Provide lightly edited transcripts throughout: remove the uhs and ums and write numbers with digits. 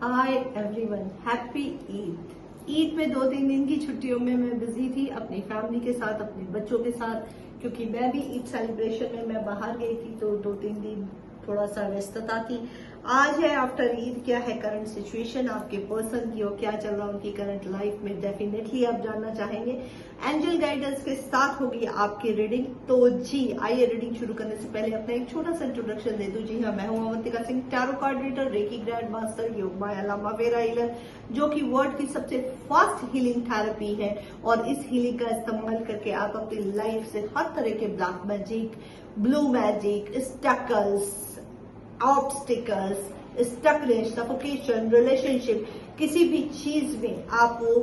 Hi everyone, happy Eid. Eid में 2-3 दिन की छुट्टियों में मैं बिजी थी अपनी फैमिली के साथ, अपने बच्चों के साथ, क्योंकि मैं भी ईद सेलिब्रेशन में मैं बाहर गई थी, तो 2-3 दिन थोड़ा सा व्यस्तता थी। आज है आफ्टर ईद, क्या है करंट सिचुएशन आपके पर्सन की और क्या चल रहा है उनकी करंट लाइफ में, डेफिनेटली आप जानना चाहेंगे। एंजल गाइडेंस के साथ होगी आपकी रीडिंग। तो जी आइए, रीडिंग शुरू करने से पहले अपना एक छोटा सा इंट्रोडक्शन दे दूं। जी हाँ, मैं हूं Avantika Singh, tarot card reader, reiki grand master, योग माया लामा वेरा हीलर, जो कि वर्ल्ड की सबसे फास्ट हीलिंग थेरेपी है। और इस हीलिंग का इस्तेमाल करके आप अपनी लाइफ से हर तरह के ब्लैक मैजिक, ब्लू मैजिक, स्टकल्स, ऑब्स्टिकल्स, स्टकनेस, सफोकेशन, रिलेशनशिप, किसी भी चीज में आप वो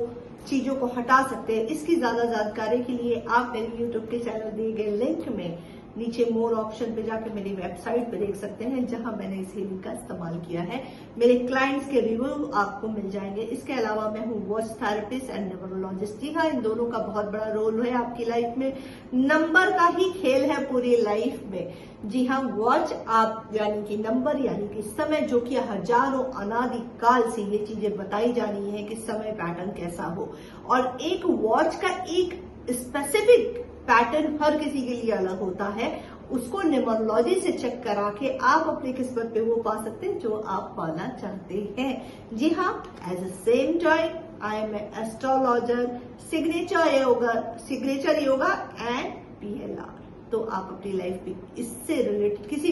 चीजों को हटा सकते हैं। इसकी ज्यादा जानकारी के लिए आप मेरे यूट्यूब के चैनल दिए गए लिंक में नीचे मोर ऑप्शन पे जाकर मेरी वेबसाइट पे देख सकते हैं, जहां मैंने इस हीलिंग का इस्तेमाल किया है। मेरे क्लाइंट्स के रिव्यू आपको मिल जाएंगे। इसके अलावा मैं हूँ वॉच थेरेपिस्ट एंड न्यूमरोलॉजिस्ट। जी हाँ, इन दोनों का बहुत बड़ा रोल है आपकी लाइफ में। नंबर का ही खेल है पूरी लाइफ में। जी हाँ, वॉच आप यानी कि नंबर यानी कि समय, जो कि हजारों अनादि काल से ये चीजें बताई जानी है कि समय पैटर्न कैसा हो। और एक वॉच का एक स्पेसिफिक पैटर्न हर किसी के लिए अलग होता है। उसको न्यूमरोलॉजी से चेक करा के आप अपनी किस्मत पे वो पा सकते हैं जो आप पाना चाहते हैं। जी हाँ, as a same time I am astrologer, signature yoga and PLR। तो आप अपनी लाइफ में इससे रिलेटेड किसी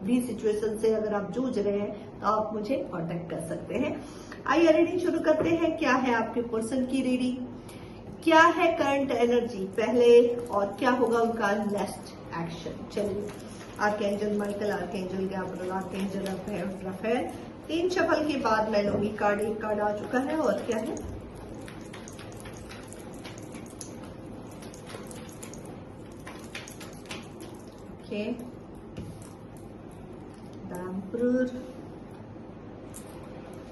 भी सिचुएशन से अगर आप जूझ रहे हैं तो आप मुझे कांटेक्ट कर सकते हैं। आइए रीडिंग शुरू करते हैं। क्या है आपके पर्सन की रीडिंग, क्या है करंट एनर्जी पहले और क्या होगा उनका नेक्स्ट एक्शन। चलिए, archangel Michael, archangel Gabriel, archangel Raphael. 3 shuffle के बाद मैं लूंगी कार्ड। एक कार्ड आ चुका है और क्या है, okay, the emperor,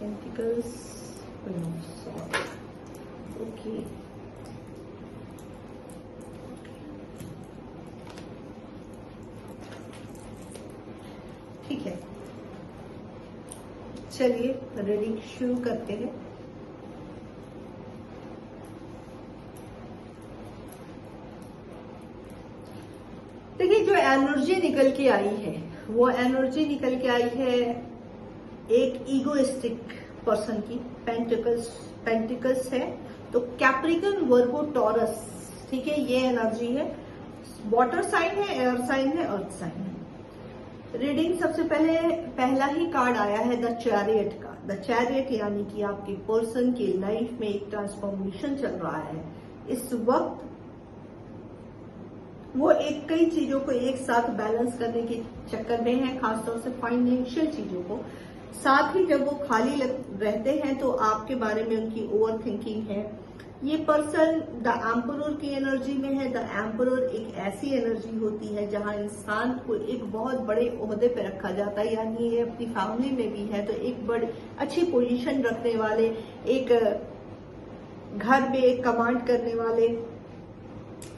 pentacles, queen of sword. Okay, ठीक है, चलिए रीडिंग शुरू करते हैं। देखिए, जो एनर्जी निकल के आई है वो एनर्जी निकल के आई है एक ईगोइस्टिक पर्सन की। पेंटिकल्स है तो कैप्रिकन, वर्गो, टॉरस, ठीक है, ये एनर्जी है। वाटर साइन है, एयर साइन है, अर्थ साइन है। रीडिंग सबसे पहला ही कार्ड आया है द चैरियट का। द चैरियट यानी कि आपके पर्सन की लाइफ में एक ट्रांसफॉर्मेशन चल रहा है। इस वक्त वो कई चीजों को एक साथ बैलेंस करने के चक्कर में है, खासतौर से फाइनेंशियल चीजों को। साथ ही जब वो खाली रहते हैं तो आपके बारे में उनकी ओवर थिंकिंग है। ये पर्सन द एम्परर की एनर्जी में है। द एम्परर एक ऐसी एनर्जी होती है जहां इंसान को एक बहुत बड़े ओहदे पे रखा जाता है, यानी ये अपनी फैमिली में भी है तो एक बड़ी अच्छी पोजीशन रखने वाले, एक घर में एक कमांड करने वाले,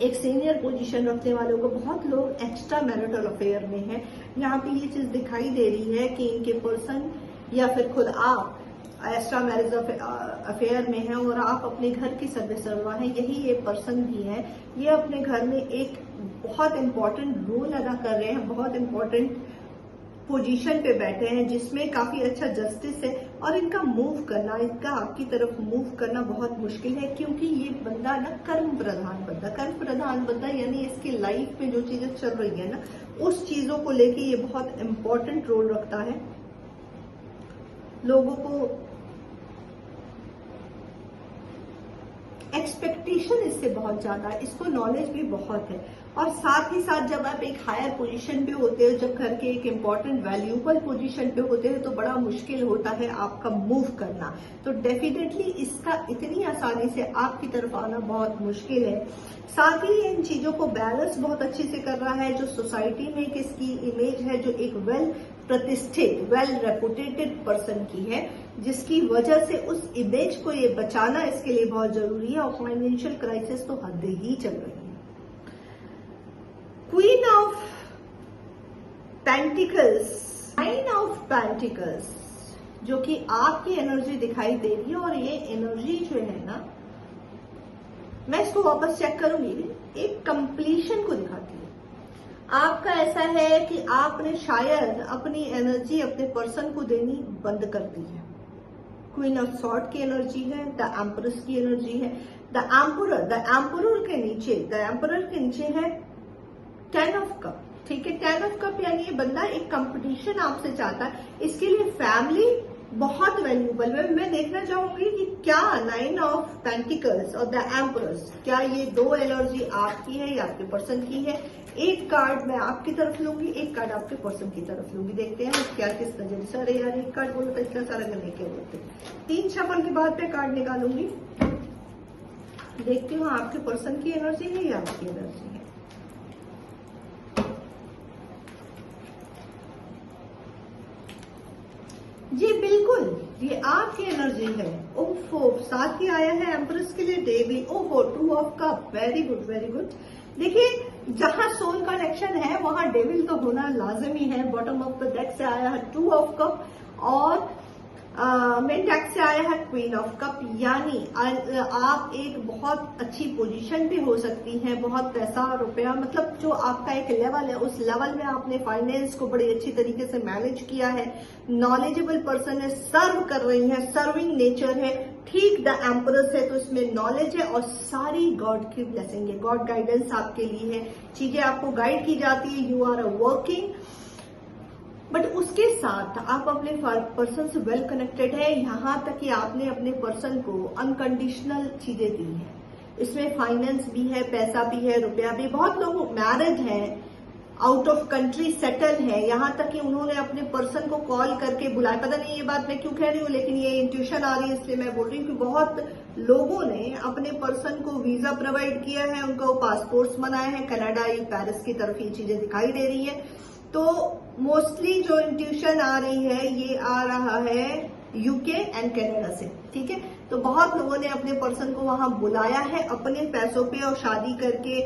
एक सीनियर पोजीशन रखने वालों को बहुत लोग एक्स्ट्रा मैरिटल अफेयर में है। यहाँ पे ये चीज दिखाई दे रही है कि इनके पर्सन या फिर खुद आप एक्स्ट्रा मैरिज अफेयर में है और आप अपने घर की सर्वेसर्वा हैं। यही ये पर्सन भी है। ये अपने घर में एक बहुत इंपॉर्टेंट रोल अदा कर रहे हैं, बहुत इंपॉर्टेंट पोजीशन पे बैठे हैं जिसमें काफी अच्छा जस्टिस है। और इनका मूव करना, इनका आपकी तरफ मूव करना बहुत मुश्किल है, क्योंकि ये बंदा ना कर्म प्रधान बंदा, यानी इसकी लाइफ में जो चीजें चल रही है ना, उस चीजों को लेके ये बहुत इंपॉर्टेंट रोल रखता है। लोगों को एक्सपेक्टेशन इससे बहुत ज्यादा है, इसको नॉलेज भी बहुत है। और साथ ही साथ जब आप एक हायर पोजीशन पे होते हो, जब घर के एक इम्पॉर्टेंट वैल्यूबल पोजीशन पे होते हो, तो बड़ा मुश्किल होता है आपका मूव करना। तो डेफिनेटली इसका इतनी आसानी से आपकी तरफ आना बहुत मुश्किल है। साथ ही इन चीजों को बैलेंस बहुत अच्छे से कर रहा है। जो सोसाइटी में किसकी इमेज है, जो एक वेल प्रतिष्ठित, वेल रेपुटेटेड पर्सन की है, जिसकी वजह से उस इमेज को ये बचाना इसके लिए बहुत जरूरी है। और फाइनेंशियल क्राइसिस तो हद ही चल रही है। Queen of pentacles, nine of pentacles, जो कि आपकी एनर्जी दिखाई दे रही है। और ये एनर्जी जो है ना, मैं इसको वापस चेक करूंगी, एक कंप्लीशन को दिखाती है। आपका ऐसा है कि आपने शायद अपनी एनर्जी अपने पर्सन को देनी बंद कर दी है। क्वीन ऑफ सॉर्ड की एनर्जी है, द एम्परेस की एनर्जी है, द एम्परर के नीचे है 10 ऑफ कप। ठीक है, 10 ऑफ कप यानी ये बंदा एक कंपटीशन आपसे चाहता है, इसके लिए फैमिली बहुत वैल्यूबल है। मैं देखना चाहूंगी कि क्या 9 ऑफ पेंटिकल्स और द एम्परर्स, क्या ये दो एनर्जी आपकी है या आपके पर्सन की है। एक कार्ड मैं आपकी तरफ लूंगी, एक कार्ड आपके पर्सन की तरफ लूंगी, देखते हैं क्या किस नजर से। अरे यार, एक कार्ड बोलो तो इतना सारा करने के बोलते। 3 शफल के बाद मैं कार्ड निकालूंगी, देखती हूँ आपके पर्सन की एनर्जी है या आपकी एनर्जी है। जी बिल्कुल, ये आपकी एनर्जी है। ओफो, साथ ही आया है एम्प्रेस के लिए डेवी। ओहो, 2 of cup, very good very good. देखिए, जहां सोल कनेक्शन है वहां डेविल तो होना लाजमी है। बॉटम ऑफ द डेक से आया है 2 ऑफ कप और मेन डेक से आया है क्वीन ऑफ कप। यानी आप एक बहुत अच्छी पोजीशन पे हो सकती हैं, बहुत पैसा रुपया, मतलब जो आपका एक लेवल है उस लेवल में आपने फाइनेंस को बड़ी अच्छी तरीके से मैनेज किया है। नॉलेजेबल पर्सन है, सर्व कर रही है, सर्विंग नेचर है। ठीक, द एम्परस है तो इसमें नॉलेज है और सारी गॉड की ब्लेसिंग है, गॉड गाइडेंस आपके लिए है। चीजें आपको गाइड की जाती है, you are a working, but उसके साथ आप अपने पर्सन से वेल कनेक्टेड है। यहां तक कि आपने अपने पर्सन को अनकंडीशनल चीजें दी है। इसमें फाइनेंस भी है, पैसा भी है, रुपया भी। बहुत लोग मैरिड हैं, आउट ऑफ कंट्री सेटल है, यहां तक कि उन्होंने अपने पर्सन को कॉल करके बुलाया। पता नहीं ये बात मैं क्यों कह रही हूँ, लेकिन ये इंट्यूशन आ रही है इसलिए मैं बोल रही हूँ कि बहुत लोगों ने अपने पर्सन को वीजा प्रोवाइड किया है, उनको पासपोर्ट्स बनाए हैं। कनाडा या पेरिस की तरफ ये चीजें दिखाई दे रही है। तो मोस्टली जो इंट्यूशन आ रही है ये आ रहा है यूके एंड कनाडा से। ठीक है, तो बहुत लोगों ने अपने पर्सन को वहां बुलाया है अपने पैसों पे और शादी करके,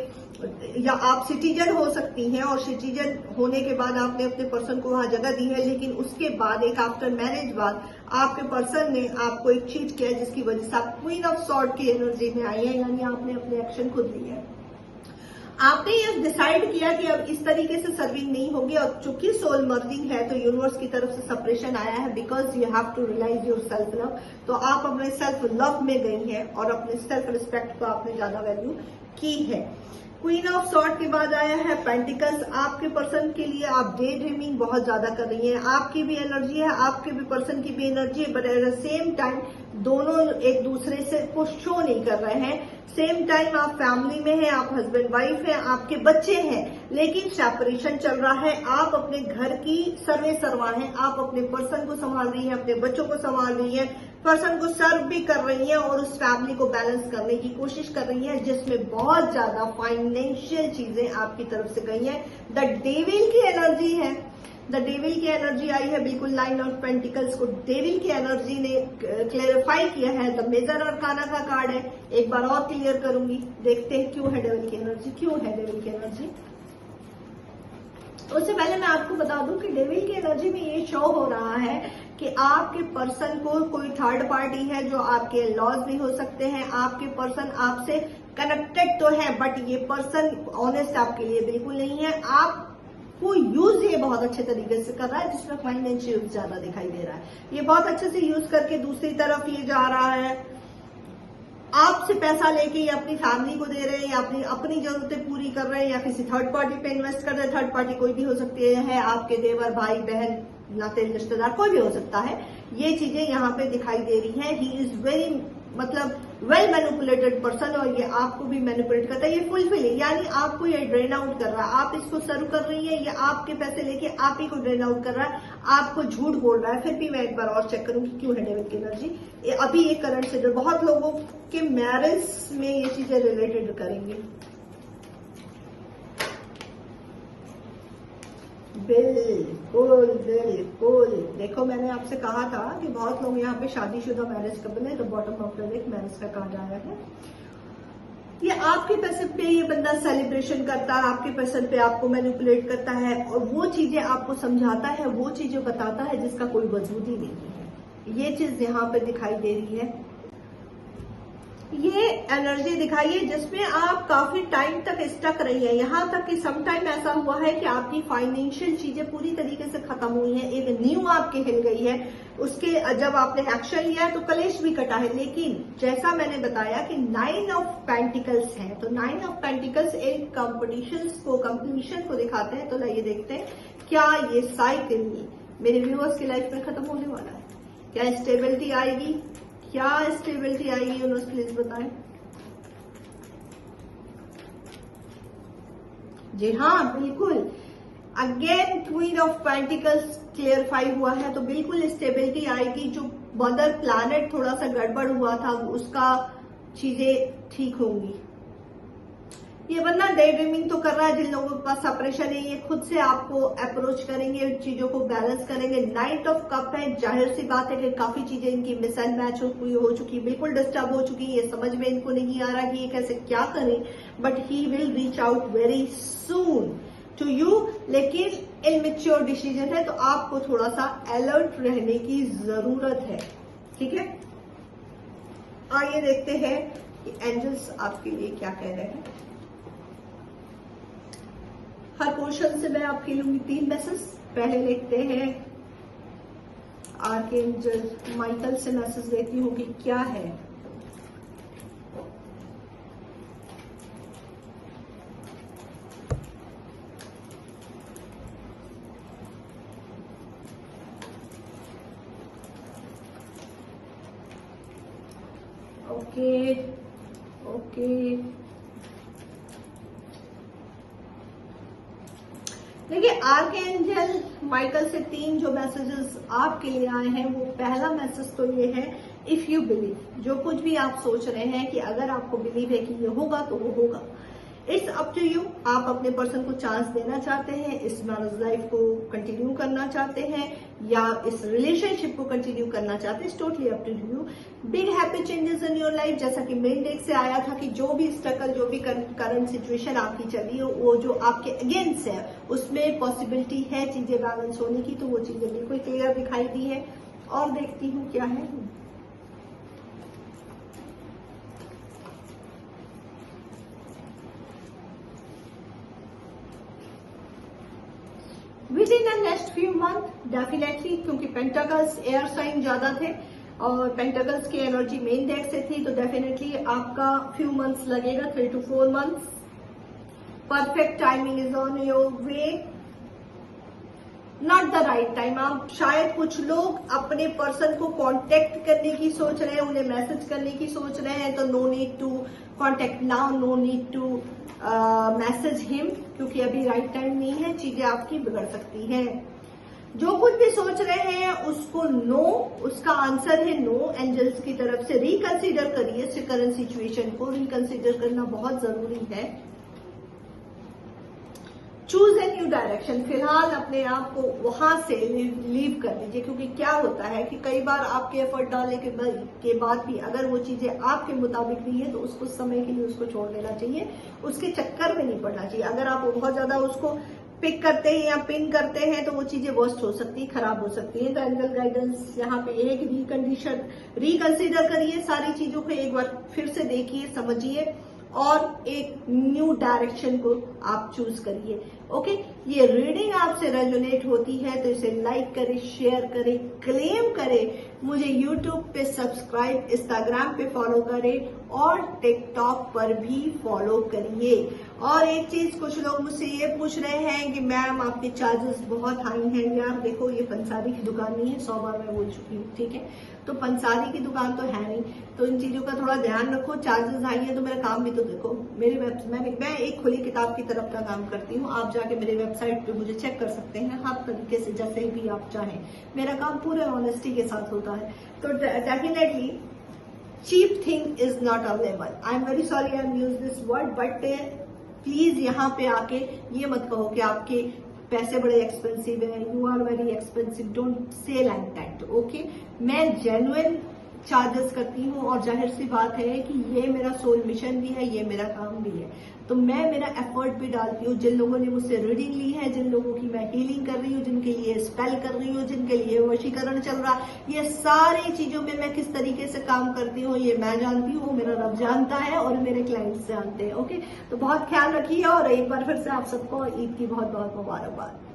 या आप सिटीजन हो सकती हैं और सिटीजन होने के बाद आपने अपने पर्सन को वहां जगह दी है, लेकिन उसके बाद एक आफ्टर मैरिज बाद आपके पर्सन ने आपको एक चीट किया जिसकी वजह से आप क्वीन ऑफ सॉर्ड की एनर्जी में आई है। यानी आपने अपने एक्शन खुद लिए है, आपने ये डिसाइड किया कि अब इस तरीके से सर्विंग नहीं होगी। और चूंकि सोल मर्जिंग है तो यूनिवर्स की तरफ से सेपरेशन आया है, because you have to realise your self love. तो आप अपने सेल्फ लव में गई हैं और अपने सेल्फ रिस्पेक्ट को आपने ज्यादा वैल्यू की है। क्वीन ऑफ सॉर्ड के बाद आया है पेंटिकल्स। आपके पर्सन के लिए आप डे ड्रीमिंग बहुत ज्यादा कर रही हैं, आपकी भी एनर्जी है, आपके भी पर्सन की भी एनर्जी है, but at the same time दोनों एक दूसरे से को शो नहीं कर रहे हैं। सेम टाइम आप फैमिली में हैं, आप हस्बैंड वाइफ हैं, आपके बच्चे हैं, लेकिन सेपरेशन चल रहा है। आप अपने घर की सर्वे सर्वा हैं, आप अपने पर्सन को संभाल रही हैं, अपने बच्चों को संभाल रही हैं, पर्सन को सर्व भी कर रही हैं और उस फैमिली को बैलेंस करने की कोशिश कर रही हैं, जिसमें बहुत ज्यादा फाइनेंशियल चीजें आपकी तरफ से गई हैं। द डेविल की एनर्जी है, द डेविल की एनर्जी आई है, बिल्कुल 9 ऑफ पेंटिकल्स को डेविल की एनर्जी ने क्लेरिफाई किया है। द मेजर अरकाना का कार्ड है, एक बार और क्लियर करूंगी, देखते हैं क्यों है डेविल की एनर्जी, क्यों है डेविल की एनर्जी। उससे पहले मैं आपको बता दूं कि डेविल की एनर्जी में ये शो हो रहा है कि आपके पर्सन को कोई थर्ड पार्टी है, जो आपके लॉज भी हो सकते हैं। आपके पर्सन आपसे कनेक्टेड तो है, बट ये पर्सन ऑनेस्ट आपके लिए बिल्कुल नहीं है। आपको यूज ये बहुत अच्छे तरीके से कर रहा है, जिसमें फाइनेंशियल ज्यादा दिखाई दे रहा है। ये बहुत अच्छे से यूज करके दूसरी तरफ ये जा रहा है, आपसे पैसा लेके या अपनी फैमिली को दे रहे हैं, या अपनी जरूरतें पूरी कर रहे हैं, या किसी थर्ड पार्टी पे इन्वेस्ट कर रहे हैं। थर्ड पार्टी कोई भी हो सकती है, आपके देवर, भाई, बहन, नाते रिश्तेदार, कोई भी हो सकता है। ये चीजें यहाँ पे दिखाई दे रही हैं। He is very well manipulated person, और ये आपको भी मैनिपुलेट करता है। ये फुलफिलिंग, यानी आपको ये ड्रेन आउट कर रहा है। आप इसको सर्व कर रही है, ये आपके पैसे लेके आप ही को ड्रेन आउट कर रहा है, आपको झूठ बोल रहा है। फिर भी मैं एक बार और चेक करूंगी क्यों है डेविल की एनर्जी। अभी ये करंट से बहुत लोगों के मैरिज में ये चीजें रिलेटेड करेंगे। बिल्कुल बिल्कुल, देखो मैंने आपसे कहा था कि बहुत लोग यहाँ पे शादीशुदा मैरिज कपल है, तो bottom of the deck marriage का कार्ड आया है। ये आपके पैसे पे ये बंदा सेलिब्रेशन करता है, आपके पैसे पे आपको मैनिपुलेट करता है, और वो चीजें आपको समझाता है, वो चीजें बताता है जिसका कोई वजूद ही नहीं है। ये चीज यहाँ पे दिखाई दे रही है। ये एनर्जी दिखाई है जिसमें आप काफी टाइम तक स्टक रही है, यहाँ तक कि सम टाइम ऐसा हुआ है कि आपकी फाइनेंशियल चीजें पूरी तरीके से खत्म हुई हैं, एक न्यू आपके हिल गई है, उसके जब आपने एक्शन लिया है तो कलेश भी कटा है। लेकिन जैसा मैंने बताया कि 9 ऑफ पेंटिकल्स है, तो 9 ऑफ पेंटिकल्स एक कंप्लीशन को दिखाते हैं। तो लाइए देखते हैं क्या ये साइकिल मेरे व्यूअर्स की लाइफ में खत्म होने वाला है, क्या स्टेबिलिटी आएगी, क्या स्टेबिलिटी आएगी, यूनिवर्स प्लीज बताएं। जी हाँ, बिल्कुल। Again queen of pentacles clarify हुआ है, तो बिल्कुल स्टेबिलिटी आएगी। जो मदर प्लैनेट थोड़ा सा गड़बड़ हुआ था उसका चीजें ठीक होंगी। ये बंदा डे ड्रीमिंग तो कर रहा है, जिन लोगों के पास सेपरेशन है ये खुद से आपको अप्रोच करेंगे, चीजों को बैलेंस करेंगे। 9 ऑफ कप है, जाहिर सी बात है कि काफी चीजें इनकी मिस एंड मैच हो चुकी, बिल्कुल डिस्टर्ब हो चुकी। ये समझ में इनको नहीं आ रहा कि ये कैसे क्या करें, but he will reach out very soon to you. लेकिन इनमेच्योर डिसीजन है, तो आपको थोड़ा सा अलर्ट रहने की जरूरत है, ठीक है। आइए देखते हैं कि एंजल्स आपके लिए क्या कह रहे हैं। हर पोर्शन से मैं आपके लूंगी 3 मैसेज। पहले देखते हैं आर्कएंजल माइकल से मैसेज देती हूँ कि क्या है। ओके ओके, देखिए आर्कएंजल माइकल से 3 जो मैसेजेस आपके लिए आए हैं, वो पहला मैसेज तो ये है, इफ यू बिलीव, जो कुछ भी आप सोच रहे हैं कि अगर आपको बिलीव है कि ये होगा तो वो होगा। It's up to you. आप अपने पर्सन को चांस देना चाहते हैं, इस मैरिज लाइफ को कंटिन्यू करना चाहते हैं या इस रिलेशनशिप को कंटिन्यू करना चाहते हैं, it's totally up to you. Big happy changes in your life, जैसा कि मेन डेक से आया था कि जो भी स्ट्रगल, जो भी करंट सिचुएशन आपकी चली है, वो जो आपके अगेंस्ट है उसमें पॉसिबिलिटी है चीजें बैलेंस होने की, तो वो चीजें बिल्कुल क्लियर दिखाई दी है। और देखती हूँ क्या है। With in the next few month definitely, क्योंकि पेंटाकल्स एयर साइन ज्यादा थे और पेंटाकल्स की एनर्जी मेन डेक से थी, तो डेफिनेटली आपका फ्यू मंथ्स लगेगा, 3 to 4 months. Perfect timing is on your way, not the right time. आप शायद कुछ लोग अपने पर्सन को कांटेक्ट करने की सोच रहे हैं, उन्हें मैसेज करने की सोच रहे हैं, तो no need to contact now, no need to message him, क्योंकि अभी राइट टाइम नहीं है, चीजें आपकी बिगड़ सकती हैं। जो कुछ भी सोच रहे हैं उसको नो, उसका आंसर है नो एंजल्स की तरफ से। रिकंसीडर करिए करंट सिचुएशन को, रिकंसीडर करना बहुत जरूरी है। चूज ए न्यू डायरेक्शन, फिलहाल अपने आप को वहां से लीव कर दीजिए, क्योंकि क्या होता है कि कई बार आपके एफर्ट डालने के बाद भी अगर वो चीजें आपके मुताबिक नहीं है तो उसको समय के लिए उसको छोड़ देना चाहिए, उसके चक्कर में नहीं पड़ना चाहिए। अगर आप बहुत ज्यादा उसको पिक करते हैं या पिन करते हैं तो वो चीजें वर्स्ट हो सकती है, खराब हो सकती है। तो एंजल गाइडेंस यहाँ पे एक रिकंसीडर करिए, सारी चीजों को एक बार फिर से देखिए, समझिए और एक न्यू डायरेक्शन को आप चूज करिए। ओके, ये रीडिंग आपसे रेजोनेट होती है तो इसे लाइक करें, शेयर करें, क्लेम करें, मुझे यूट्यूब पे सब्सक्राइब, इंस्टाग्राम पे फॉलो करें और टिकटॉक पर भी फॉलो करिए। और एक चीज, कुछ लोग मुझसे ये पूछ रहे हैं कि मैम आपके चार्जेस बहुत हाई हैं। यार देखो, ये पंसारी की दुकान नहीं है, 100 बार मैं बोल चुकी हूँ, ठीक है। तो पंसारी की दुकान तो है नहीं, तो इन चीजों का थोड़ा ध्यान रखो। चार्जेस हाई है तो मेरा काम भी तो देखो। मैं एक खुली किताब की तरफ का काम करती हूँ, आप जाके मेरे वेबसाइट पे मुझे चेक कर सकते हैं हर तरीके से, जैसे भी आप चाहें। मेरा काम पूरे ऑनेस्टी के साथ होता है, तो definitely cheap thing is not available. I am very sorry I am use this word, but please यहाँ पे आके ये मत कहो कि आपके पैसे बड़े एक्सपेंसिव है, you are very expensive, don't say like that. Okay, मैं जेन्युइन चार्जेस करती हूँ और जाहिर सी बात है कि ये मेरा सोल मिशन भी है, ये मेरा काम भी है। तो मैं मेरा एफर्ट भी डालती हूँ। जिन लोगों ने मुझसे रीडिंग ली है, जिन लोगों की मैं हीलिंग कर रही हूँ, जिनके लिए स्पेल कर रही हूँ, जिनके लिए वशीकरण चल रहा, ये सारी चीजों में मैं किस तरीके से काम करती हूँ ये मैं जानती हूँ, मेरा रब जानता है और मेरे क्लाइंट्स जानते हैं। ओके, तो बहुत ख्याल रखिए और एक बार फिर से आप सबको ईद की बहुत बहुत मुबारकबाद।